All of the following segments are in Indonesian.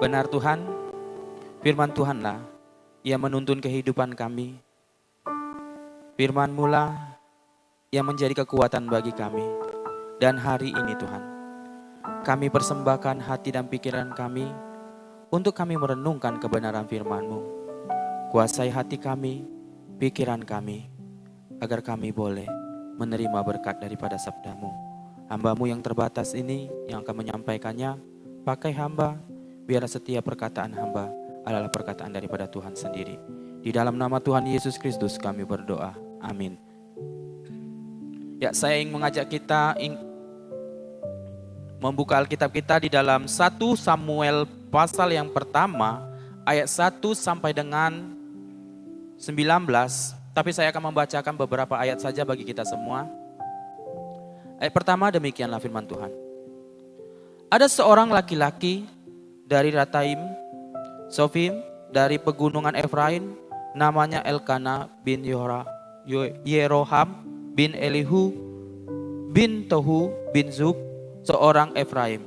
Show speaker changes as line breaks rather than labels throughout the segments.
Benar Tuhan, firman Tuhanlah yang menuntun kehidupan kami. Firman-Mu lah yang menjadi kekuatan bagi kami. Dan hari ini Tuhan, kami persembahkan hati dan pikiran kami untuk kami merenungkan kebenaran firman-Mu. Kuasai hati kami, pikiran kami, agar kami boleh menerima berkat daripada sabda-Mu. Hamba-Mu yang terbatas ini yang akan menyampaikannya, pakai hamba, biar setiap perkataan hamba adalah perkataan daripada Tuhan sendiri. Di dalam nama Tuhan Yesus Kristus kami berdoa. Amin. Ya, saya ingin mengajak kita membuka Alkitab kita di dalam 1 Samuel pasal yang pertama, ayat 1 sampai dengan 19. Tapi saya akan membacakan beberapa ayat saja bagi kita semua. Ayat pertama demikianlah firman Tuhan. Ada seorang laki-laki dari Rataim, Sofim, dari pegunungan Efraim, namanya Elkana bin Yeroham bin Elihu bin Tohu bin Zub, seorang Efraim.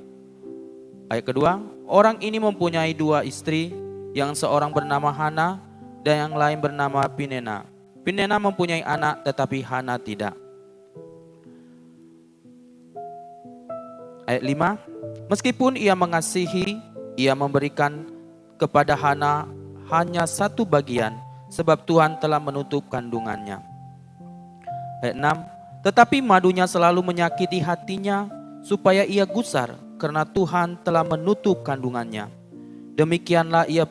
Ayat kedua, orang ini mempunyai dua istri, yang seorang bernama Hana dan yang lain bernama Pinena. Pinena mempunyai anak tetapi Hana tidak. Ayat 5, meskipun ia mengasihi, ia memberikan kepada Hana hanya satu bagian, sebab Tuhan telah menutup kandungannya. Ayat 6, tetapi madunya selalu menyakiti hatinya, supaya ia gusar, karena Tuhan telah menutup kandungannya. Demikianlah ia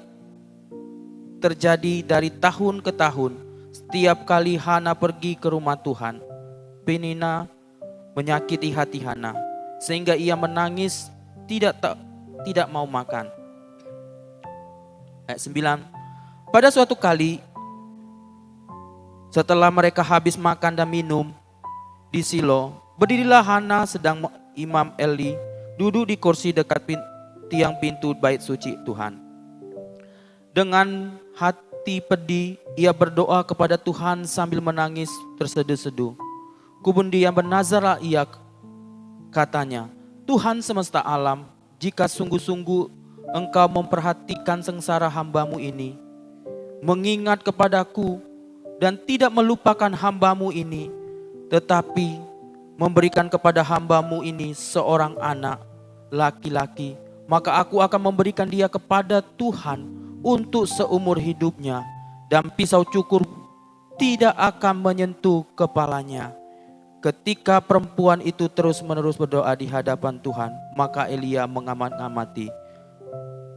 terjadi dari tahun ke tahun. Setiap kali Hana pergi ke rumah Tuhan, Penina menyakiti hati Hana, sehingga ia menangis tidak mau makan. Ayat 9, pada suatu kali setelah mereka habis makan dan minum di Silo, berdirilah Hana sedang Imam Eli duduk di kursi dekat tiang pintu bait suci Tuhan. Dengan hati pedih ia berdoa kepada Tuhan sambil menangis terseduh-seduh. Kemudian bernazarlah ia, katanya, Tuhan semesta alam, jika sungguh-sungguh Engkau memperhatikan sengsara hamba-Mu ini, mengingat kepadaku dan tidak melupakan hamba-Mu ini, tetapi memberikan kepada hamba-Mu ini seorang anak laki-laki, maka aku akan memberikan dia kepada Tuhan untuk seumur hidupnya, dan pisau cukur tidak akan menyentuh kepalanya. Ketika perempuan itu terus-menerus berdoa di hadapan Tuhan, maka Elia mengamati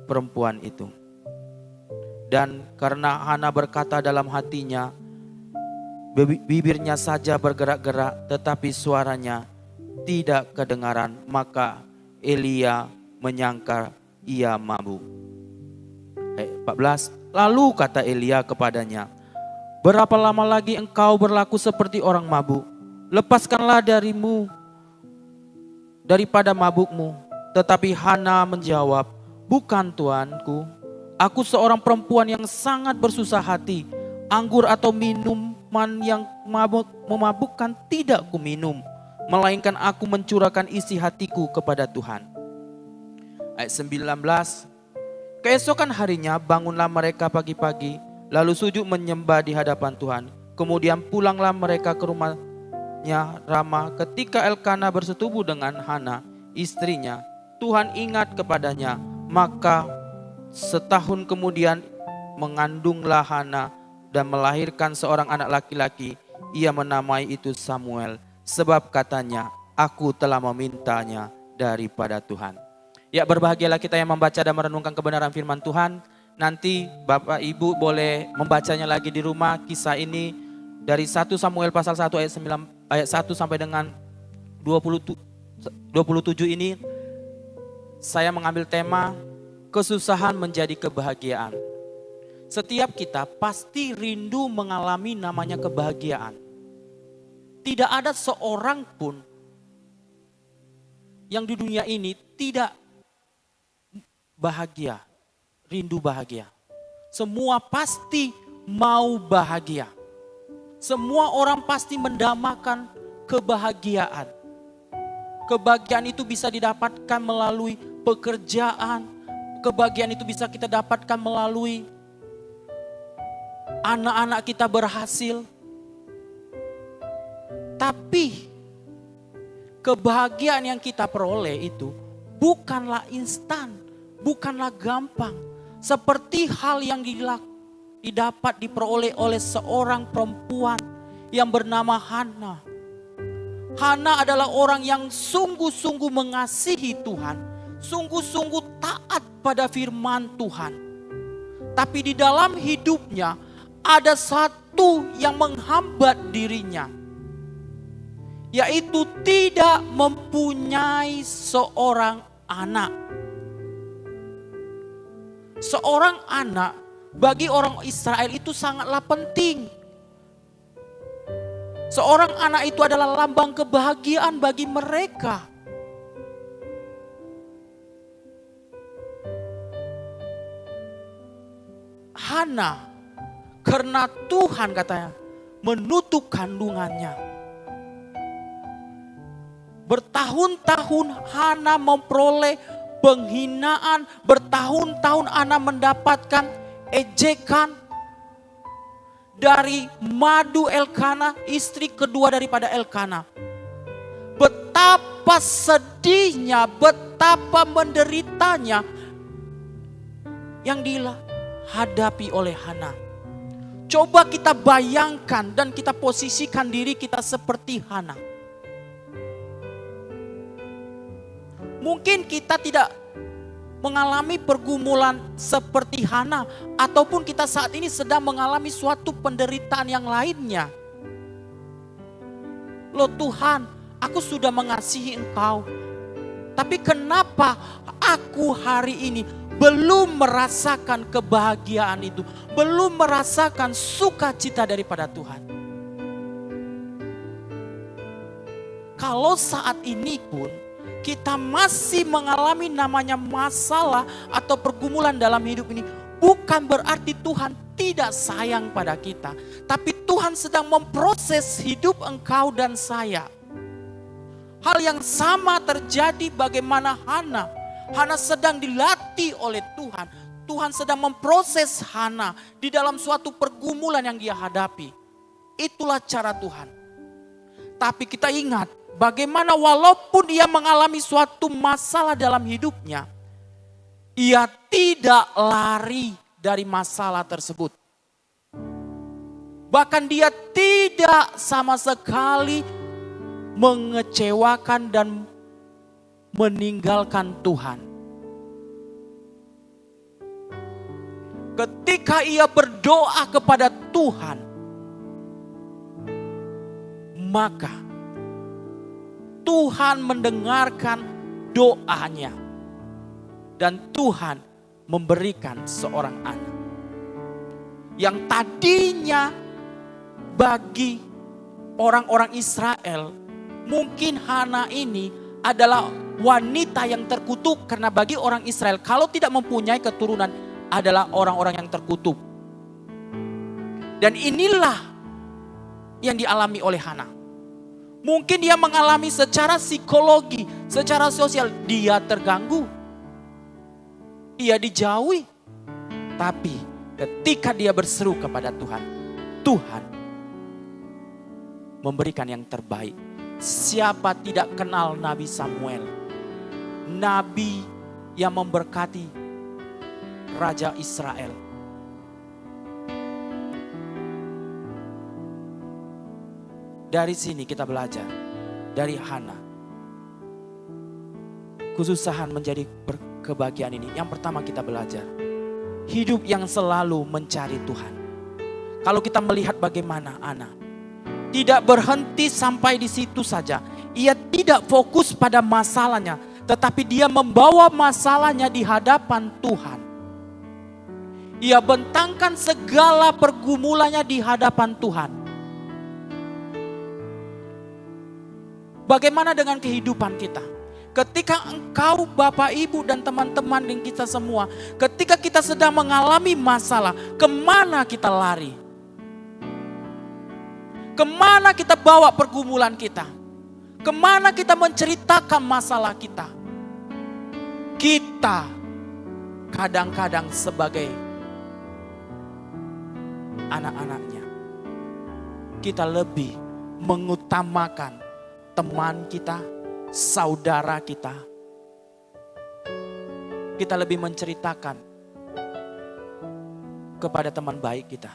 perempuan itu. Dan karena Hana berkata dalam hatinya, bibirnya saja bergerak-gerak, tetapi suaranya tidak kedengaran, maka Elia menyangka ia mabuk. Ayat 14, lalu kata Elia kepadanya, berapa lama lagi engkau berlaku seperti orang mabuk? Lepaskanlah darimu daripada mabukmu. Tetapi Hana menjawab, bukan tuanku, aku seorang perempuan yang sangat bersusah hati. Anggur atau minuman yang memabukkan tidak kuminum, melainkan aku mencurahkan isi hatiku kepada Tuhan. Ayat 19, keesokan harinya bangunlah mereka pagi-pagi, lalu sujud menyembah di hadapan Tuhan. Kemudian pulanglah mereka ke rumahnya Rama. Ketika Elkana bersetubuh dengan Hana, istrinya, Tuhan ingat kepadanya. Maka setahun kemudian mengandunglah Hana dan melahirkan seorang anak laki-laki. Ia menamai itu Samuel, sebab katanya, aku telah memintanya daripada Tuhan. Ya, berbahagialah kita yang membaca dan merenungkan kebenaran firman Tuhan. Nanti Bapak Ibu boleh membacanya lagi di rumah. Kisah ini dari 1 Samuel pasal 1 ayat 1 sampai dengan 27 ini. Saya mengambil tema kesusahan menjadi kebahagiaan. Setiap kita pasti rindu mengalami namanya kebahagiaan. Tidak ada seorang pun yang di dunia ini tidak bahagia, rindu bahagia. Semua pasti mau bahagia. Semua orang pasti mendambakan kebahagiaan. Kebahagiaan itu bisa didapatkan melalui pekerjaan, kebahagiaan itu bisa kita dapatkan melalui anak-anak kita berhasil. Tapi kebahagiaan yang kita peroleh itu bukanlah instan, bukanlah gampang. Seperti hal yang didapat diperoleh oleh seorang perempuan yang bernama Hana. Hana adalah orang yang sungguh-sungguh mengasihi Tuhan, sungguh-sungguh taat pada firman Tuhan. Tapi di dalam hidupnya ada satu yang menghambat dirinya, yaitu tidak mempunyai seorang anak. Seorang anak bagi orang Israel itu sangatlah penting. Seorang anak itu adalah lambang kebahagiaan bagi mereka. Hana, karena Tuhan katanya menutup kandungannya. Bertahun-tahun Hana memperoleh penghinaan, bertahun-tahun Hana mendapatkan ejekan dari Madu Elkana, istri kedua daripada Elkana. Betapa sedihnya, betapa menderitanya yang dihadapi oleh Hana. Coba kita bayangkan dan kita posisikan diri kita seperti Hana. Mungkin kita tidak mengalami pergumulan seperti Hana, ataupun kita saat ini sedang mengalami suatu penderitaan yang lainnya. Loh Tuhan, aku sudah mengasihi Engkau, tapi kenapa aku hari ini belum merasakan kebahagiaan itu, belum merasakan sukacita daripada Tuhan? Kalau saat ini pun kita masih mengalami namanya masalah atau pergumulan dalam hidup ini, bukan berarti Tuhan tidak sayang pada kita. Tapi Tuhan sedang memproses hidup engkau dan saya. Hal yang sama terjadi bagaimana Hana. Hana sedang dilatih oleh Tuhan. Tuhan sedang memproses Hana di dalam suatu pergumulan yang dia hadapi. Itulah cara Tuhan. Tapi kita ingat, bagaimana walaupun dia mengalami suatu masalah dalam hidupnya, ia tidak lari dari masalah tersebut. Bahkan dia tidak sama sekali mengecewakan dan meninggalkan Tuhan. Ketika ia berdoa kepada Tuhan, maka Tuhan mendengarkan doanya. Dan Tuhan memberikan seorang anak. Yang tadinya bagi orang-orang Israel, mungkin Hana ini adalah wanita yang terkutuk. Karena bagi orang Israel, kalau tidak mempunyai keturunan adalah orang-orang yang terkutuk. Dan inilah yang dialami oleh Hana. Mungkin dia mengalami secara psikologi, secara sosial, dia terganggu. Dia dijauhi. Tapi ketika dia berseru kepada Tuhan, Tuhan memberikan yang terbaik. Siapa tidak kenal Nabi Samuel? Nabi yang memberkati Raja Israel. Dari sini kita belajar dari Hana. Kesusahan menjadi kebahagiaan ini. Yang pertama kita belajar, hidup yang selalu mencari Tuhan. Kalau kita melihat bagaimana Hana, tidak berhenti sampai di situ saja. Ia tidak fokus pada masalahnya, tetapi dia membawa masalahnya di hadapan Tuhan. Ia bentangkan segala pergumulannya di hadapan Tuhan. Bagaimana dengan kehidupan kita? Ketika engkau, Bapak, Ibu, dan teman-teman dan kita semua, ketika kita sedang mengalami masalah, kemana kita lari? Kemana kita bawa pergumulan kita? Kemana kita menceritakan masalah kita? Kita kadang-kadang sebagai anak-anaknya, kita lebih mengutamakan teman kita, saudara kita. Kita lebih menceritakan kepada teman baik kita.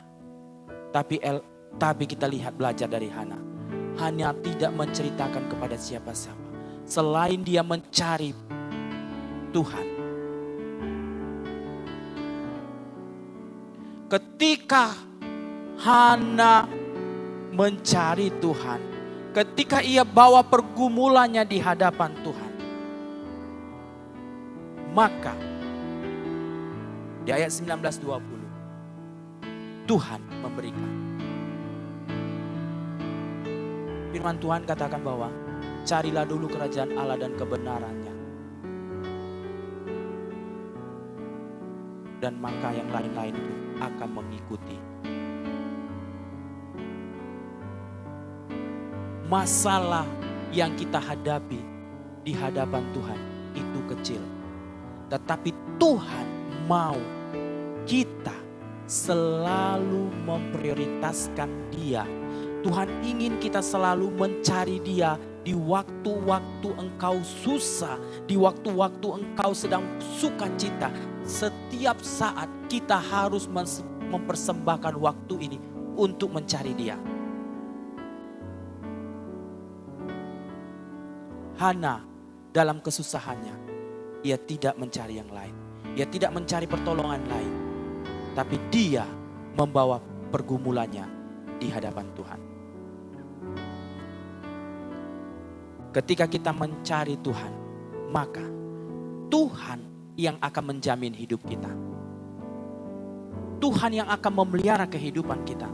Tapi kita lihat belajar dari Hana. Hana tidak menceritakan kepada siapa-siapa. Selain dia mencari Tuhan. Ketika Hana mencari Tuhan, ketika ia bawa pergumulannya di hadapan Tuhan, maka di ayat 19-20 Tuhan memberikan. Firman Tuhan katakan bahwa carilah dulu kerajaan Allah dan kebenarannya, dan maka yang lain-lain itu akan mengikuti. Masalah yang kita hadapi di hadapan Tuhan itu kecil. Tetapi Tuhan mau kita selalu memprioritaskan Dia. Tuhan ingin kita selalu mencari Dia di waktu-waktu engkau susah, di waktu-waktu engkau sedang sukacita. Setiap saat kita harus mempersembahkan waktu ini untuk mencari Dia. Hana dalam kesusahannya, ia tidak mencari yang lain. Ia tidak mencari pertolongan lain. Tapi dia membawa pergumulannya di hadapan Tuhan. Ketika kita mencari Tuhan, maka Tuhan yang akan menjamin hidup kita. Tuhan yang akan memelihara kehidupan kita.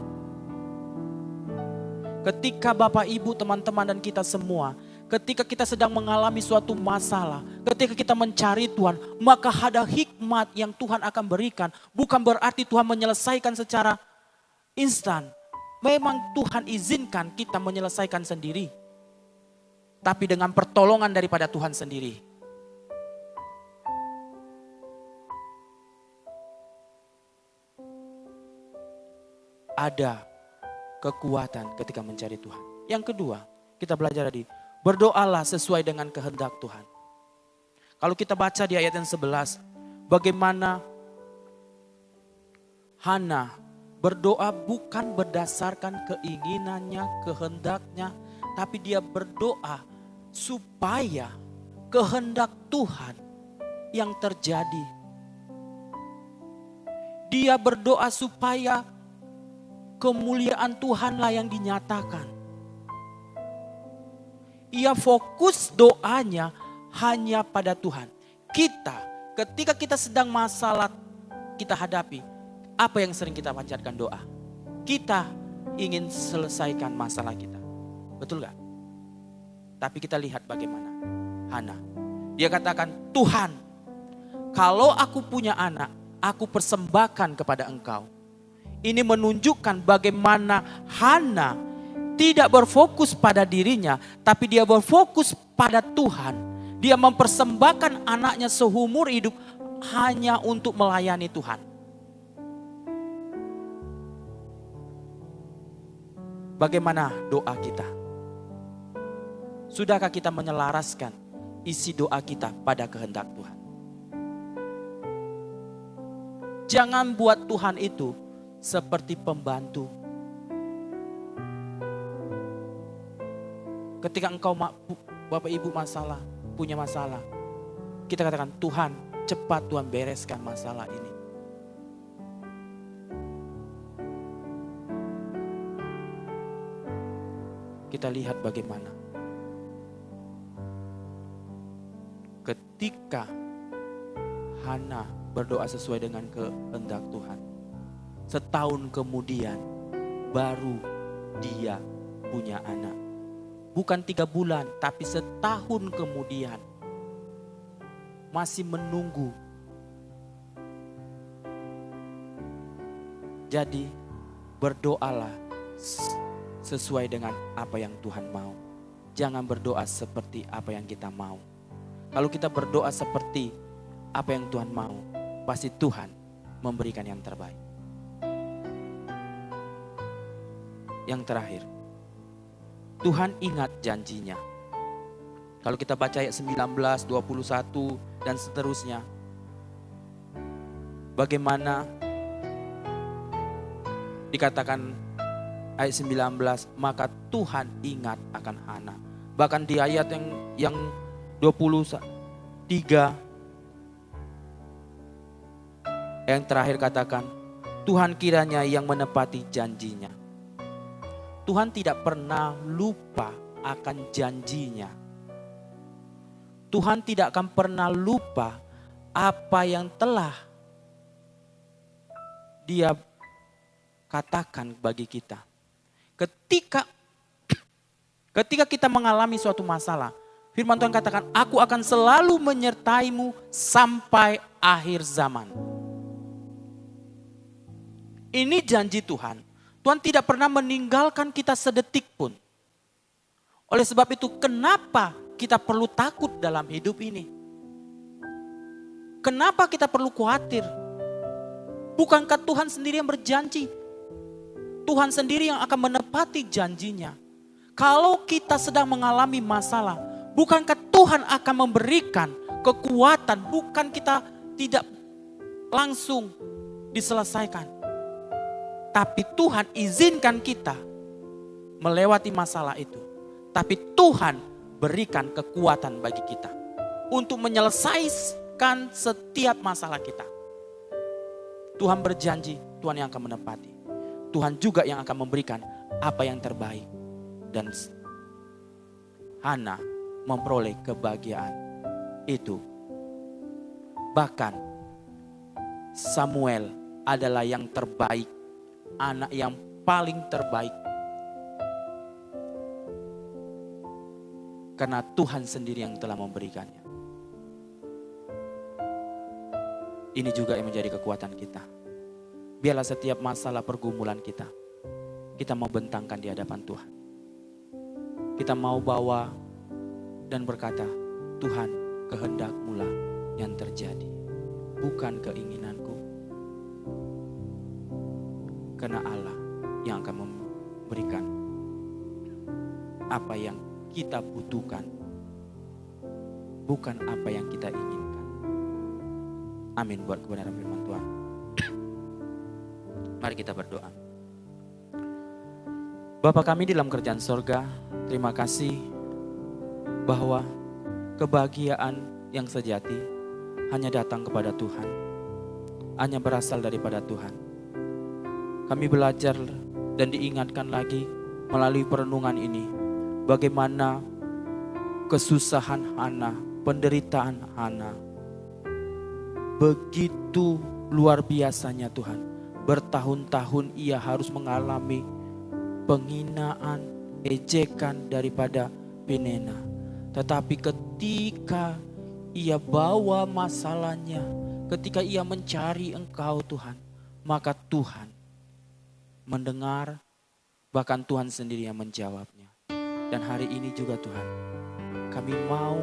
Ketika Bapak, Ibu, teman-teman dan kita semua, ketika kita sedang mengalami suatu masalah, ketika kita mencari Tuhan, maka ada hikmat yang Tuhan akan berikan. Bukan berarti Tuhan menyelesaikan secara instan. Memang Tuhan izinkan kita menyelesaikan sendiri. Tapi dengan pertolongan daripada Tuhan sendiri. Ada kekuatan ketika mencari Tuhan. Yang kedua, kita belajar tadi, berdoalah sesuai dengan kehendak Tuhan. Kalau kita baca di ayat yang 11, bagaimana Hana berdoa bukan berdasarkan keinginannya, kehendaknya, tapi dia berdoa supaya kehendak Tuhan yang terjadi. Dia berdoa supaya kemuliaan Tuhanlah yang dinyatakan. Ia fokus doanya hanya pada Tuhan. Ketika kita sedang masalah kita hadapi, apa yang sering kita panjatkan doa? Kita ingin selesaikan masalah kita. Betul gak? Tapi kita lihat bagaimana Hana. Dia katakan, Tuhan, kalau aku punya anak, aku persembahkan kepada Engkau. Ini menunjukkan bagaimana Hana tidak berfokus pada dirinya, tapi dia berfokus pada Tuhan. Dia mempersembahkan anaknya seumur hidup hanya untuk melayani Tuhan. Bagaimana doa kita? Sudahkah kita menyelaraskan isi doa kita pada kehendak Tuhan? Jangan buat Tuhan itu seperti pembantu. Ketika engkau Bapak Ibu punya masalah, kita katakan, Tuhan, cepat Tuhan bereskan masalah ini. Kita lihat bagaimana ketika Hana berdoa sesuai dengan kehendak Tuhan, setahun kemudian baru dia punya anak. Bukan 3 bulan, tapi setahun kemudian. Masih menunggu. Jadi berdoalah sesuai dengan apa yang Tuhan mau. Jangan berdoa seperti apa yang kita mau. Kalau kita berdoa seperti apa yang Tuhan mau, pasti Tuhan memberikan yang terbaik. Yang terakhir, Tuhan ingat janjinya. Kalau kita baca ayat 19, 21 dan seterusnya. Bagaimana dikatakan ayat 19, maka Tuhan ingat akan Hana. Bahkan di ayat yang 23 yang terakhir katakan, Tuhan kiranya yang menepati janjinya. Tuhan tidak pernah lupa akan janjinya. Tuhan tidak akan pernah lupa apa yang telah Dia katakan bagi kita. Ketika kita mengalami suatu masalah, firman Tuhan katakan, aku akan selalu menyertaimu sampai akhir zaman. Ini janji Tuhan. Tuhan tidak pernah meninggalkan kita sedetik pun. Oleh sebab itu, kenapa kita perlu takut dalam hidup ini? Kenapa kita perlu khawatir? Bukankah Tuhan sendiri yang berjanji? Tuhan sendiri yang akan menepati janjinya. Kalau kita sedang mengalami masalah, bukankah Tuhan akan memberikan kekuatan? Bukan kita tidak langsung diselesaikan. Tapi Tuhan izinkan kita melewati masalah itu. Tapi Tuhan berikan kekuatan bagi kita untuk menyelesaikan setiap masalah kita. Tuhan berjanji, Tuhan yang akan menepati. Tuhan juga yang akan memberikan apa yang terbaik. Dan Hana memperoleh kebahagiaan itu. Bahkan Samuel adalah yang terbaik, anak yang paling terbaik. Karena Tuhan sendiri yang telah memberikannya. Ini juga yang menjadi kekuatan kita. Biarlah setiap masalah pergumulan kita mau bentangkan di hadapan Tuhan. Kita mau bawa dan berkata, Tuhan, kehendak-Mu lah yang terjadi, bukan keinginanku. Karena Allah yang akan memberikan apa yang kita butuhkan, bukan apa yang kita inginkan. Amin buat kebenaran firman Tuhan. Mari kita berdoa. Bapa kami di dalam kerajaan sorga, terima kasih bahwa kebahagiaan yang sejati hanya datang kepada Tuhan, hanya berasal daripada Tuhan. Kami belajar dan diingatkan lagi melalui perenungan ini, bagaimana kesusahan Hana, penderitaan Hana, begitu luar biasanya Tuhan. Bertahun-tahun ia harus mengalami penghinaan, ejekan daripada Penina. Tetapi ketika ia bawa masalahnya, ketika ia mencari Engkau Tuhan, maka Tuhan mendengar, bahkan Tuhan sendiri yang menjawabnya. Dan hari ini juga Tuhan, kami mau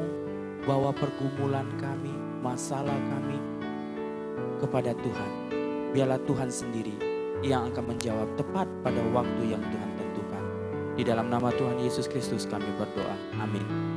bawa pergumulan kami, masalah kami kepada Tuhan. Biarlah Tuhan sendiri yang akan menjawab tepat pada waktu yang Tuhan tentukan. Di dalam nama Tuhan Yesus Kristus kami berdoa. Amin.